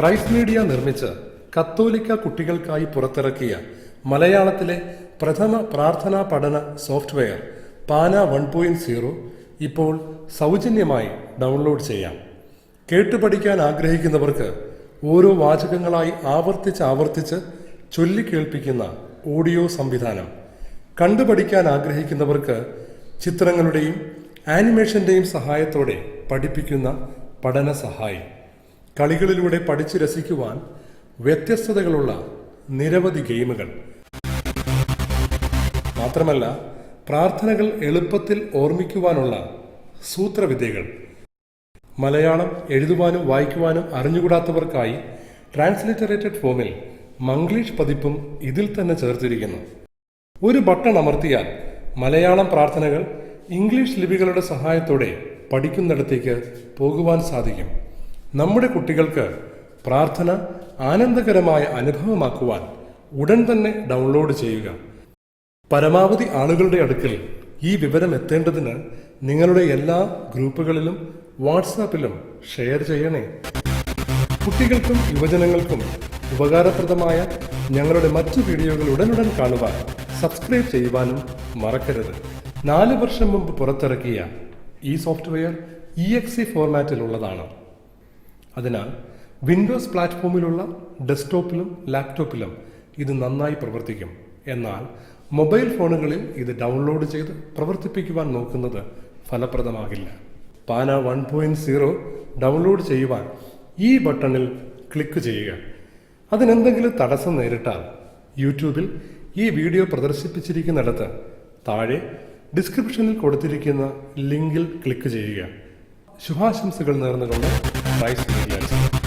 Rice media നിർമ്മിച്ച് കത്തോലിക്ക കുട്ടികൾക്കായി പുറത്തിറക്കിയ മലയാളത്തിലെ പ്രഥമ പ്രാർത്ഥനാ പഠന സോഫ്റ്റ്വെയർ പാന 1.0 ഇപ്പോൾ സൗജന്യമായി ഡൗൺലോഡ് ചെയ്യാം. കേട്ടുപഠിക്കാൻ ആഗ്രഹിക്കുന്നവർക്ക് ഓരോ വാചകങ്ങളായി ആവർത്തിച്ച് ചൊല്ലിക്കേൾപ്പിക്കുന്ന ഓഡിയോ സംവിധാനം, കണ്ടുപഠിക്കാൻ ആഗ്രഹിക്കുന്നവർക്ക് ചിത്രങ്ങളുടെയും ആനിമേഷന്റെയും സഹായത്തോടെ പഠിപ്പിക്കുന്ന പഠന സഹായി, കളികളിലൂടെ പഠിച്ചു രസിക്കുവാൻ വ്യത്യസ്തതകളുള്ള നിരവധി ഗെയിമുകൾ, മാത്രമല്ല പ്രാർത്ഥനകൾ എളുപ്പത്തിൽ ഓർമ്മിക്കുവാനുള്ള സൂത്രവിദ്യകൾ, മലയാളം എഴുതുവാനും വായിക്കുവാനും അറിഞ്ഞുകൂടാത്തവർക്കായി ട്രാൻസ്ലിറ്ററേറ്റഡ് ഫോമിൽ മംഗ്ലീഷ് പതിപ്പും ഇതിൽ തന്നെ ചേർത്തിരിക്കുന്നു. ഒരു ബട്ടൺ അമർത്തിയാൽ മലയാളം പ്രാർത്ഥനകൾ ഇംഗ്ലീഷ് ലിപികളുടെ സഹായത്തോടെ പഠിക്കുന്നിടത്തേക്ക് പോകുവാൻ സാധിക്കും. നമ്മുടെ കുട്ടികൾക്ക് പ്രാർത്ഥന ആനന്ദകരമായ അനുഭവമാക്കുവാൻ ഉടൻ തന്നെ ഡൗൺലോഡ് ചെയ്യുക. പരമാവധി ആളുകളുടെ അടുക്കൽ ഈ വിവരം എത്തേണ്ടതിന് നിങ്ങളുടെ എല്ലാ ഗ്രൂപ്പുകളിലും വാട്സാപ്പിലും ഷെയർ ചെയ്യണേ. കുട്ടികൾക്കും യുവജനങ്ങൾക്കും ഉപകാരപ്രദമായ ഞങ്ങളുടെ മറ്റു വീഡിയോകൾ ഉടനുടൻ കാണുവാൻ സബ്സ്ക്രൈബ് ചെയ്യുവാനും മറക്കരുത്. 4 വർഷം മുമ്പ് പുറത്തിറക്കിയ ഈ സോഫ്റ്റ്വെയർ EXE ഫോർമാറ്റിലുള്ളതാണ്. അതിനാൽ വിൻഡോസ് പ്ലാറ്റ്ഫോമിലുള്ള ഡെസ്ക്ടോപ്പിലും ലാപ്ടോപ്പിലും ഇത് നന്നായി പ്രവർത്തിക്കും. എന്നാൽ മൊബൈൽ ഫോണുകളിൽ ഇത് ഡൗൺലോഡ് ചെയ്ത് പ്രവർത്തിപ്പിക്കുവാൻ നോക്കുന്നത് ഫലപ്രദമാകില്ല. പാന 1.0 ഡൗൺലോഡ് ചെയ്യുവാൻ ഈ ബട്ടണിൽ ക്ലിക്ക് ചെയ്യുക. അതിനെന്തെങ്കിലും തടസ്സം നേരിട്ടാൽ യൂട്യൂബിൽ ഈ വീഡിയോ പ്രദർശിപ്പിച്ചിരിക്കുന്നിടത്ത് താഴെ ഡിസ്ക്രിപ്ഷനിൽ കൊടുത്തിരിക്കുന്ന ലിങ്കിൽ ക്ലിക്ക് ചെയ്യുക. ശുഭാശംസകൾ നേർന്നുകൊണ്ട് റൈസ് മീഡിയ.